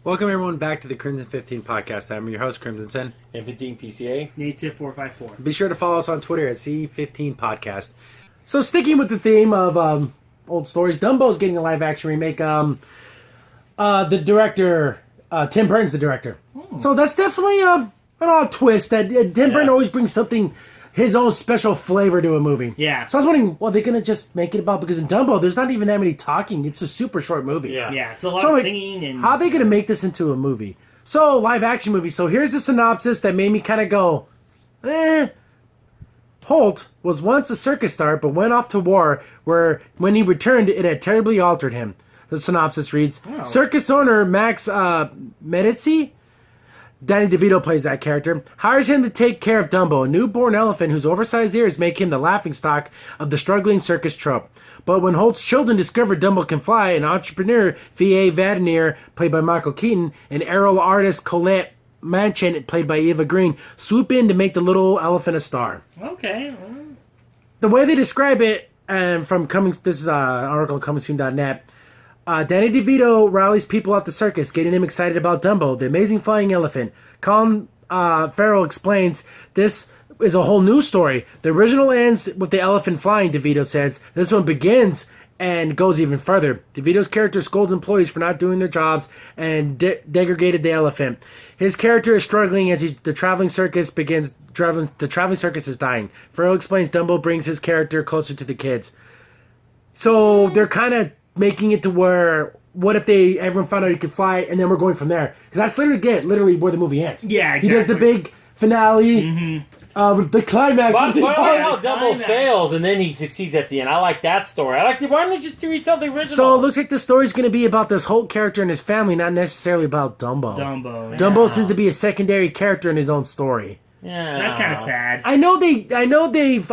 Welcome everyone back to the Crimson 15 podcast. I'm your host, Crimson Sen. And 15 PCA. Native 454. Be sure to follow us on Twitter at C15 Podcast. So sticking with the theme of old stories, Dumbo's getting a live action remake. The director, Tim Burton's the director. So that's definitely an odd twist that Tim Burton always brings something, his own special flavor to a movie. Yeah. So I was wondering, well, they're going to just make it about, because in Dumbo, there's not even that many talking. It's a super short movie. Yeah, it's a lot of singing. And how are they going to make this into a movie? So, live action movie. So here's the synopsis that made me kind of go, Holt was once a circus star, but went off to war, where when he returned, it had terribly altered him. The synopsis reads, circus owner Max Medici, Danny DeVito plays that character, hires him to take care of Dumbo, a newborn elephant whose oversized ears make him the laughingstock of the struggling circus troupe. But when Holt's children discover Dumbo can fly, an entrepreneur, V.A. Vadenier, played by Michael Keaton, and aerial artist Colette Manchin, played by Eva Green, swoop in to make the little elephant a star. Okay. The way they describe it, from Cummings, this is an article on ComingSoon.net, Danny DeVito rallies people at the circus, getting them excited about Dumbo, the amazing flying elephant. Colin Farrell explains, this is a whole new story. The original ends with the elephant flying, DeVito says. This one begins and goes even further. DeVito's character scolds employees for not doing their jobs and degraded the elephant. His character is struggling as the traveling circus begins. The traveling circus is dying. Farrell explains Dumbo brings his character closer to the kids. So they're kind of making it to where, what if everyone found out he could fly, and then we're going from there? Because that's literally where the movie ends. Yeah, exactly. He does the big finale, the climax. But I like how Dumbo fails and then he succeeds at the end. I like that story. Why don't they just retell the original? So it looks like the story's going to be about this Hulk character and his family, not necessarily about Dumbo. Dumbo seems to be a secondary character in his own story. Yeah, that's kind of sad. I know they've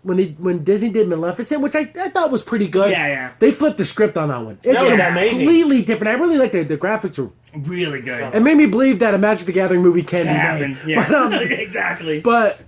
when Disney did Maleficent, which I thought was pretty good. Yeah. They flipped the script on that one. It's amazing. Completely different. I really like the graphics are really good. It made me believe that a Magic the Gathering movie can be made. Yeah, but, exactly. But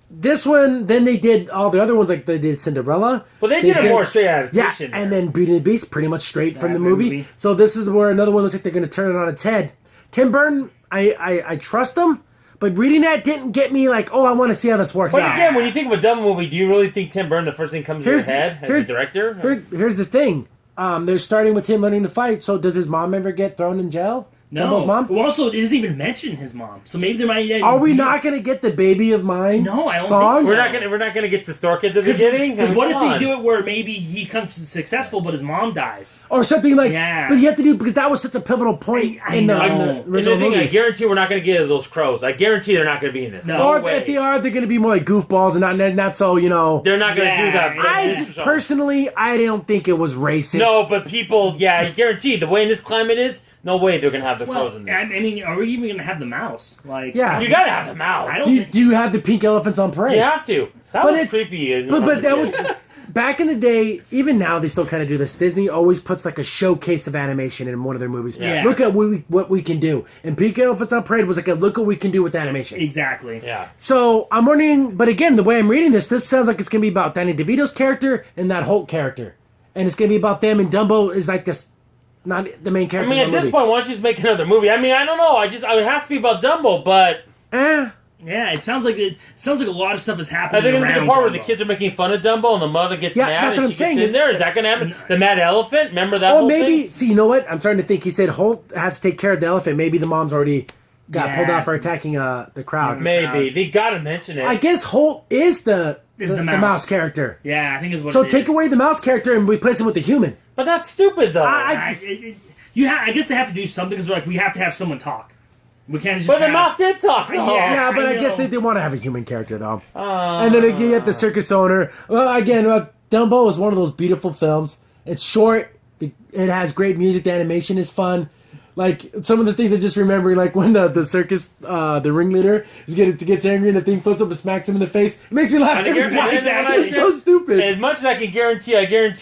this one, then they did all the other ones, like they did Cinderella. Well, they did a more straight adaptation. Yeah, and then Beauty and the Beast, pretty much straight from the movie. So this is where another one looks like they're going to turn it on its head. Tim Burton, I trust him. But reading that didn't get me like, I want to see how this works out. But again, when you think of a Dumbo movie, do you really think Tim Burton, the first thing comes to your head as a director? Here's the thing. They're starting with him learning to fight, so does his mom ever get thrown in jail? No. Dumbo's mom? Well, also, it doesn't even mention his mom. So maybe there might... Are we not going to get the Baby of Mine No, I don't song? think so. We're not going to get the stork at the beginning? Because what if they do it where maybe he comes successful, but his mom dies? Or something like... Yeah. But you have to do... Because that was such a pivotal point in the original movie. I guarantee we're not going to get those crows. I guarantee they're not going to be in this. No. Or if they are, they're going to be more like goofballs and not so, They're not going to do that. I don't think it was racist. No, but people... Yeah, I guarantee the way in this climate is... No way they're going to have the crows in this. I mean, are we even going to have the mouse? Like, yeah. You got to have the mouse. Do you have the pink elephants on parade? You have to. That was creepy. But that was... Back in the day, even now they still kind of do this. Disney always puts like a showcase of animation in one of their movies. Yeah. Look at what we can do. And Pink Elephants on Parade was like, look what we can do with animation. Exactly. Yeah. So I'm wondering, but again, the way I'm reading this sounds like it's going to be about Danny DeVito's character and that Hulk character. And it's going to be about them, and Dumbo is like this... Not the main character. I mean, at this point, why don't you just make another movie? I mean, I don't know. It has to be about Dumbo, but yeah, it sounds like a lot of stuff is happening. Are they going to be the part where the Dumbo. kids are making fun of Dumbo and the mother gets mad? That's what I'm saying. In there, is that going to happen? The mad elephant? Remember that? Oh, maybe. See, you know what? I'm starting to think. He said Holt has to take care of the elephant. Maybe the mom's already got pulled out for attacking the crowd. Maybe they got to mention it. I guess Holt is the mouse character. Yeah, I think is what. So it take is. away the mouse character and replace him with the human. But that's stupid, though. I guess they have to do something because like we have to have someone talk. We can't just. But the mouse did talk. Though. Yeah, but I guess they want to have a human character though. And then you have the circus owner. Well, again, Dumbo is one of those beautiful films. It's short. It has great music. The animation is fun. Like, some of the things I just remember, like when the circus, the ringleader gets angry and the thing flips up and smacks him in the face. It makes me laugh every time. It's so stupid. As much as I guarantee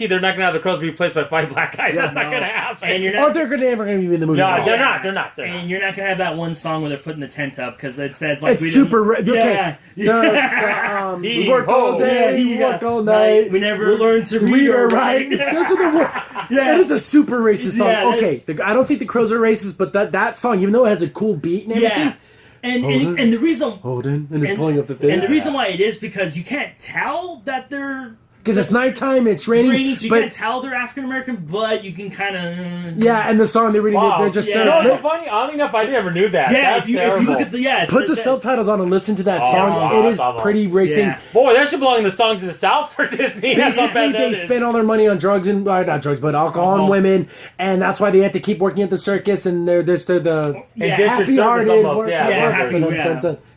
they're not going to have the crows be replaced by 5 black guys. That's not going to happen. And or they're never going to be in the movie. No, they're not. And you're not going to have that one song where they're putting the tent up because it says like... It's super... Okay. We work all day, we work all night. We never learn to read or write. That's what they were. Yeah. It is a super racist song. Okay, I don't think the crows are they're racist, but that song, even though it has a cool beat and everything. Yeah. And the reason and it's pulling up the thing. And the reason why it is because you can't tell that they're because it's nighttime, it's raining, so you can't tell they're African American, but you can kind of and the song they're reading, they're just you know what's so funny? Oddly enough, I never knew that. Yeah, That's if you look at the put the subtitles on and listen to that song. wow, it is pretty racing. Yeah. Boy, that should belong in the songs of the South for Disney. That's how Basically, bad they that is. spend all their money on drugs and not drugs, but alcohol and women, and that's why they have to keep working at the circus. And they're the happy-hearted, almost,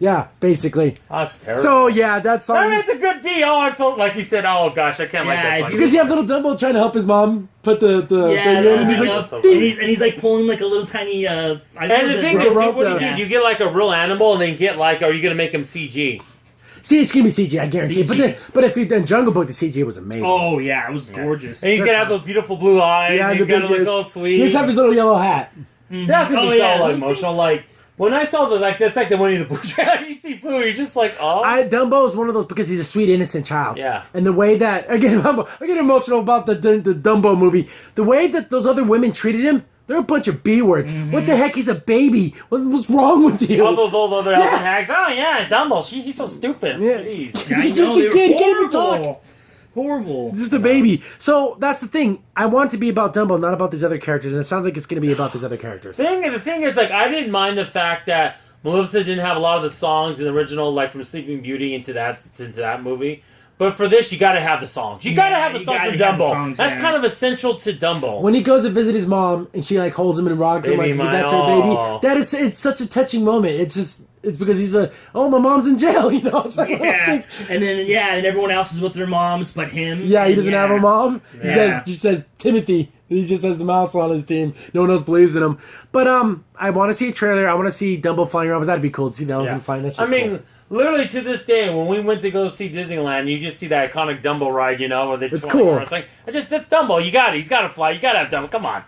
yeah, basically. That's terrible. So that song. That's a good beat. Oh, I felt like you said, oh gosh, I can't like that song. Because you have little Dumbo trying to help his mom put the thing in, and he's like, and he's like pulling like a little tiny. And the thing is, what do you do? You get like a real animal, and then get like, are you gonna make him CG? See, it's gonna be CG, I guarantee. CG. But if you done Jungle Book, the CG was amazing. Oh yeah, it was gorgeous. And he's gonna have those beautiful blue eyes. Yeah, and he's gonna look all sweet. He just have his little yellow hat. So that's gonna be so emotional. Like when I saw that's like the Winnie the Pooh trailer. You see Pooh, you're just like, oh. Dumbo is one of those because he's a sweet, innocent child. Yeah. And the way that I get emotional about the Dumbo movie. The way that those other women treated him. They're a bunch of B words. Mm-hmm. What the heck? He's a baby. What's wrong with you? All those old other elephant hags. Oh yeah, Dumbo. He's so stupid. Yeah. Jeez. He's just a kid. Can't even talk. Horrible. Just a baby. So that's the thing. I want it to be about Dumbo, not about these other characters. And it sounds like it's going to be about these other characters. The thing is, like, I didn't mind the fact that Maleficent didn't have a lot of the songs in the original, like from Sleeping Beauty into that movie. But for this, you got to have the songs. You got to have the songs for Dumbo. That's kind of essential to Dumbo. When he goes to visit his mom and she like holds him and rocks him like because that's her baby. It's such a touching moment. It's because he's like, oh, my mom's in jail. You know, it's like one of those things. And then and everyone else is with their moms, but him. Yeah, he doesn't have a mom. He says Timothy. He just has the mouse on his team. No one else believes in him. But I want to see a trailer. I want to see Dumbo flying around. That'd be cool to see the elephant flying. That's just cool. Literally to this day, when we went to go see Disneyland, you just see that iconic Dumbo ride, you know, where they it's cool. It's like that's Dumbo. You got it. He's got to fly. You got to have Dumbo. Come on,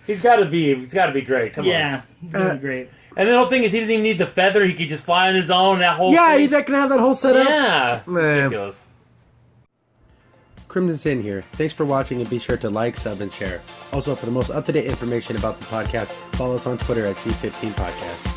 he's got to be great. Come on. Yeah, he's gonna be great. And the whole thing is, he doesn't even need the feather. He could just fly on his own. That whole thing. He can have that whole setup. Yeah, ridiculous. Crimson Sin here. Thanks for watching, and be sure to like, sub, and share. Also, for the most up-to-date information about the podcast, follow us on Twitter at C15 Podcast.